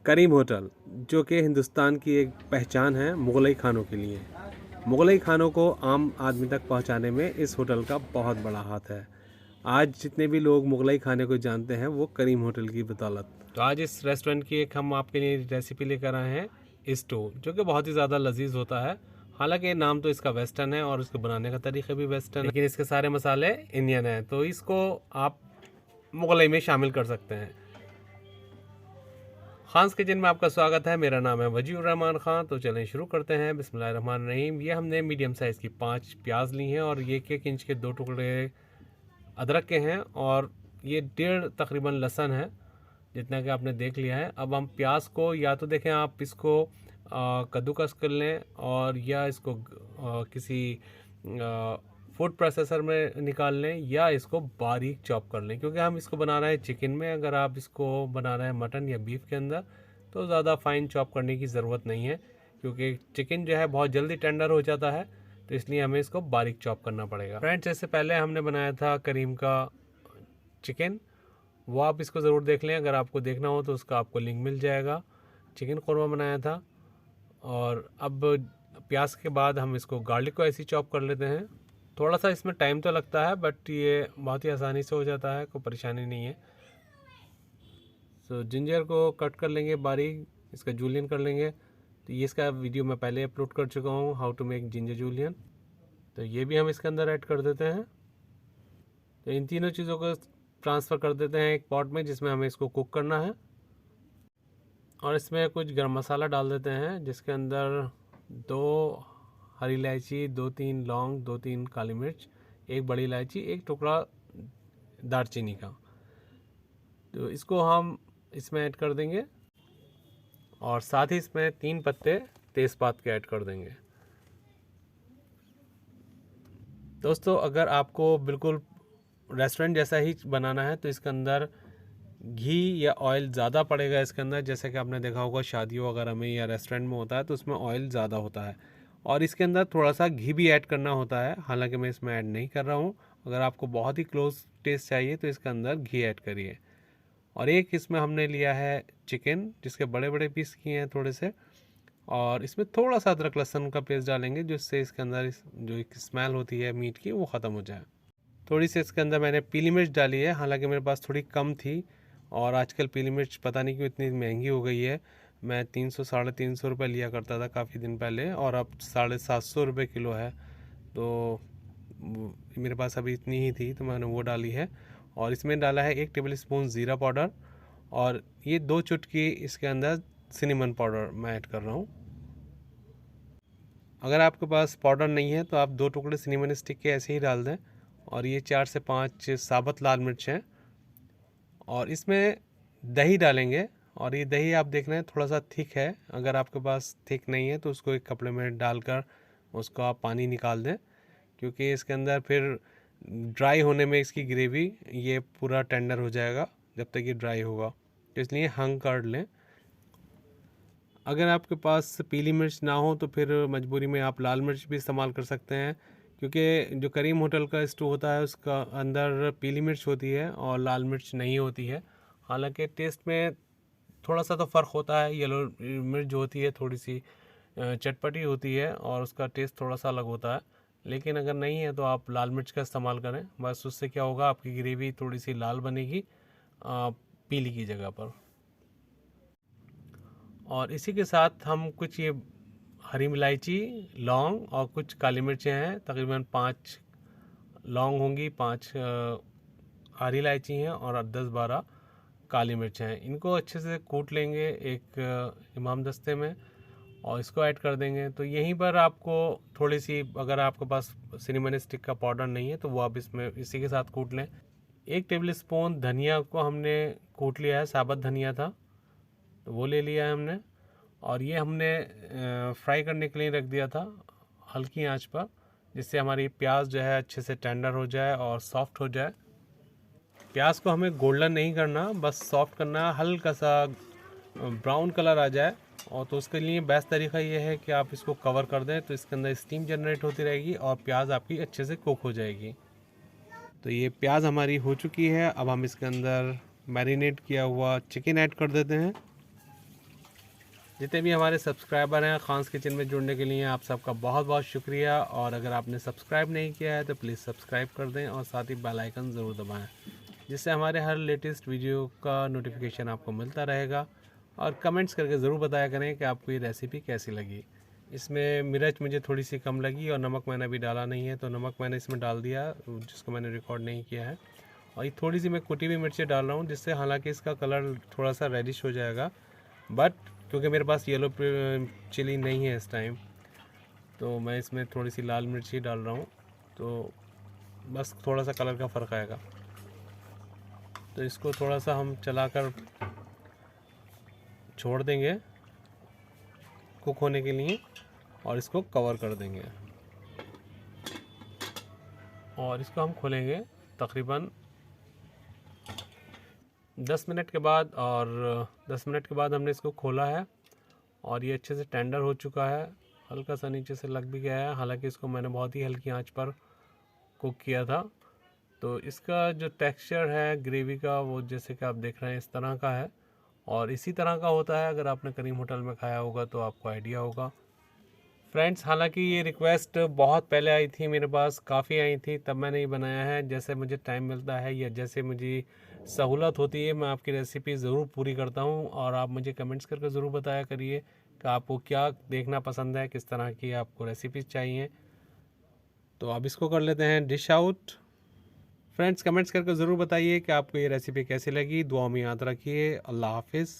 करीम hotel, जो कि हिंदुस्तान की एक पहचान है मुग़लई खानों के लिए। मुग़लई खानों को आम आदमी तक पहुंचाने में इस होटल का बहुत बड़ा हाथ है। आज जितने भी लोग मुग़लई खाने को जानते हैं वो करीम होटल की बदौलत। तो आज इस रेस्टोरेंट की एक हम आपके लिए रेसिपी लेकर आए हैं स्टू, जो कि बहुत ही ज़्यादा लजीज होता है। हालांकि नाम तो इसका वेस्टर्न है और इसको बनाने का तरीका भी वेस्टर्न है, लेकिन इसके सारे मसाले इंडियन हैं, तो इसको आप मुग़लई में शामिल कर सकते हैं। खान्स किचन में आपका स्वागत है। मेरा नाम है वजीउर रहमान ख़ान। तो चलें शुरू करते हैं। बिस्मिल्लाहिर्रहमानिर्रहीम। ये हमने मीडियम साइज़ की 5 प्याज ली हैं और ये 1 इंच के 2 टुकड़े अदरक के हैं और ये 1.5 तकरीबन लहसुन है, जितना कि आपने देख लिया है। अब हम प्याज को या तो देखें आप इसको कद्दूकस कर लें और या इसको किसी फूड प्रोसेसर में निकाल लें या इसको बारीक चॉप कर लें, क्योंकि हम इसको बना रहे हैं चिकन में। अगर आप इसको बना रहे हैं मटन या बीफ के अंदर तो ज़्यादा फाइन चॉप करने की ज़रूरत नहीं है, क्योंकि चिकन जो है बहुत जल्दी टेंडर हो जाता है, तो इसलिए हमें इसको बारीक चॉप करना पड़ेगा। फ्रेंड्स, इससे पहले हमने बनाया था करीम का चिकन, वो आप इसको ज़रूर देख लें। अगर आपको देखना हो तो उसका आपको लिंक मिल जाएगा। चिकन कौरमा बनाया था। और अब प्याज के बाद हम इसको गार्लिक को ऐसे ही चॉप कर लेते हैं। थोड़ा सा इसमें टाइम तो लगता है, बट ये बहुत ही आसानी से हो जाता है, कोई परेशानी नहीं है। जिंजर को कट कर लेंगे बारीक, इसका जूलियन कर लेंगे। तो ये इसका वीडियो मैं पहले अपलोड कर चुका हूँ, how to make ginger julienne. तो ये भी हम इसके अंदर ऐड कर देते हैं। तो इन तीनों चीज़ों को ट्रांसफ़र कर देते हैं एक पॉट में, जिसमें हमें इसको कुक करना है। और इसमें कुछ गरम मसाला डाल देते हैं, जिसके अंदर 2 हरी इलायची, 2-3 लौंग, 2-3 काली मिर्च, 1 बड़ी इलायची, 1 टुकड़ा दालचीनी का। तो इसको हम इसमें ऐड कर देंगे और साथ ही इसमें 3 पत्ते तेज़पात के ऐड कर देंगे। दोस्तों, अगर आपको बिल्कुल रेस्टोरेंट जैसा ही बनाना है तो इसके अंदर घी या ऑयल ज़्यादा पड़ेगा इसके अंदर। जैसे कि आपने देखा होगा शादियों वगैरह में या रेस्टोरेंट में होता है तो उसमें ऑयल ज़्यादा होता है और इसके अंदर थोड़ा सा घी भी ऐड करना होता है। हालांकि मैं इसमें ऐड नहीं कर रहा हूँ। अगर आपको बहुत ही क्लोज टेस्ट चाहिए तो इसके अंदर घी ऐड करिए। और एक इसमें हमने लिया है चिकन, जिसके बड़े बड़े पीस किए हैं थोड़े से, और इसमें थोड़ा सा अदरक लहसुन का पेस्ट डालेंगे, जिससे इसके अंदर जो एक स्मेल होती है मीट की वो ख़त्म हो जाए। थोड़ी सी इसके अंदर मैंने पीली मिर्च डाली है, हालांकि मेरे पास थोड़ी कम थी और आजकल पीली मिर्च पता नहीं क्यों इतनी महंगी हो गई है। मैं 300-350 रुपये लिया करता था काफ़ी दिन पहले, और अब 750 रुपये किलो है। तो मेरे पास अभी इतनी ही थी तो मैंने वो डाली है। और इसमें डाला है 1 टेबल स्पून ज़ीरा पाउडर और ये 2 चुटकी इसके अंदर सिनेमन पाउडर मैं ऐड कर रहा हूँ। अगर आपके पास पाउडर नहीं है तो आप 2 टुकड़े सिनेमन स्टिक के ऐसे ही डाल दें। और ये 4 से 5 साबुत लाल मिर्च हैं और इसमें दही डालेंगे। और ये दही आप देख रहे हैं थोड़ा सा थिक है, अगर आपके पास थिक नहीं है तो उसको एक कपड़े में डालकर उसको आप पानी निकाल दें, क्योंकि इसके अंदर फिर ड्राई होने में इसकी ग्रेवी ये पूरा टेंडर हो जाएगा जब तक ये ड्राई होगा, तो इसलिए हंग कर लें। अगर आपके पास पीली मिर्च ना हो तो फिर मजबूरी में आप लाल मिर्च भी इस्तेमाल कर सकते हैं, क्योंकि जो करीम होटल का स्टू होता है उसका अंदर पीली मिर्च होती है और लाल मिर्च नहीं होती है। हालांकि टेस्ट में थोड़ा सा तो फ़र्क होता है। येलो मिर्च जो होती है थोड़ी सी चटपटी होती है और उसका टेस्ट थोड़ा सा अलग होता है, लेकिन अगर नहीं है तो आप लाल मिर्च का इस्तेमाल करें। बस उससे क्या होगा, आपकी ग्रेवी थोड़ी सी लाल बनेगी पीली की जगह पर। और इसी के साथ हम कुछ ये हरी इलायची, लौंग और कुछ काली मिर्चें हैं, तकरीबन 5 लौंग होंगी, 5 हरी इलायची हैं और 10-12 काली मिर्च हैं। इनको अच्छे से कूट लेंगे एक इमाम दस्ते में और इसको ऐड कर देंगे। तो यहीं पर आपको थोड़ी सी, अगर आपके पास सिनेमन स्टिक का पाउडर नहीं है तो वो आप इसमें इसी के साथ कूट लें। 1 टेबल स्पून धनिया को हमने कूट लिया है, साबुत धनिया था तो वो ले लिया है हमने। और ये हमने फ्राई करने के लिए रख दिया था हल्की आंच पर, जिससे हमारी प्याज जो है अच्छे से टेंडर हो जाए और सॉफ्ट हो जाए। प्याज को हमें गोल्डन नहीं करना, बस सॉफ्ट करना, हल्का सा ब्राउन कलर आ जाए। और तो उसके लिए बेस्ट तरीका ये है कि आप इसको कवर कर दें, तो इसके अंदर स्टीम जनरेट होती रहेगी और प्याज आपकी अच्छे से कुक हो जाएगी। तो ये प्याज हमारी हो चुकी है। अब हम इसके अंदर मैरिनेट किया हुआ चिकन ऐड कर देते हैं। जितने भी हमारे सब्सक्राइबर हैं खान्स किचन में जुड़ने के लिए आप सबका बहुत बहुत शुक्रिया। और अगर आपने सब्सक्राइब नहीं किया है तो प्लीज़ सब्सक्राइब कर दें और साथ ही बेल आइकन ज़रूर दबाएं, जिससे हमारे हर लेटेस्ट वीडियो का नोटिफिकेशन आपको मिलता रहेगा। और कमेंट्स करके ज़रूर बताया करें कि आपको ये रेसिपी कैसी लगी। इसमें मिर्च मुझे थोड़ी सी कम लगी और नमक मैंने अभी डाला नहीं है, तो नमक मैंने इसमें डाल दिया जिसको मैंने रिकॉर्ड नहीं किया है। और ये थोड़ी सी मैं कुटी हुई मिर्ची डाल रहा हूँ, जिससे हालांकि इसका कलर थोड़ा सा रेडिश हो जाएगा, बट क्योंकि मेरे पास येलो चिली नहीं है इस टाइम, तो मैं इसमें थोड़ी सी लाल मिर्ची डाल रहा हूँ, तो बस थोड़ा सा कलर का फ़र्क आएगा। तो इसको थोड़ा सा हम चलाकर छोड़ देंगे कुक होने के लिए और इसको कवर कर देंगे। और इसको हम खोलेंगे तकरीबन 10 मिनट के बाद। और 10 मिनट के बाद हमने इसको खोला है और ये अच्छे से टेंडर हो चुका है, हल्का सा नीचे से लग भी गया है। हालांकि इसको मैंने बहुत ही हल्की आंच पर कुक किया था। तो इसका जो टेक्सचर है ग्रेवी का, वो जैसे कि आप देख रहे हैं इस तरह का है और इसी तरह का होता है। अगर आपने करीम होटल में खाया होगा तो आपको आइडिया होगा। फ्रेंड्स, हालांकि ये रिक्वेस्ट बहुत पहले आई थी, मेरे पास काफ़ी आई थी, तब मैंने ये बनाया है। जैसे मुझे टाइम मिलता है या जैसे मुझे सहूलत होती है, मैं आपकी रेसिपी ज़रूर पूरी करता हूँ। और आप मुझे कमेंट्स करके ज़रूर बताया करिए कि आपको क्या देखना पसंद है, किस तरह की आपको रेसिपीज़ चाहिए। तो अब इसको कर लेते हैं डिश आउट। फ्रेंड्स, कमेंट्स करके ज़रूर बताइए कि आपको ये रेसिपी कैसी लगी। दुआ में याद रखिए। अल्लाह हाफिज़।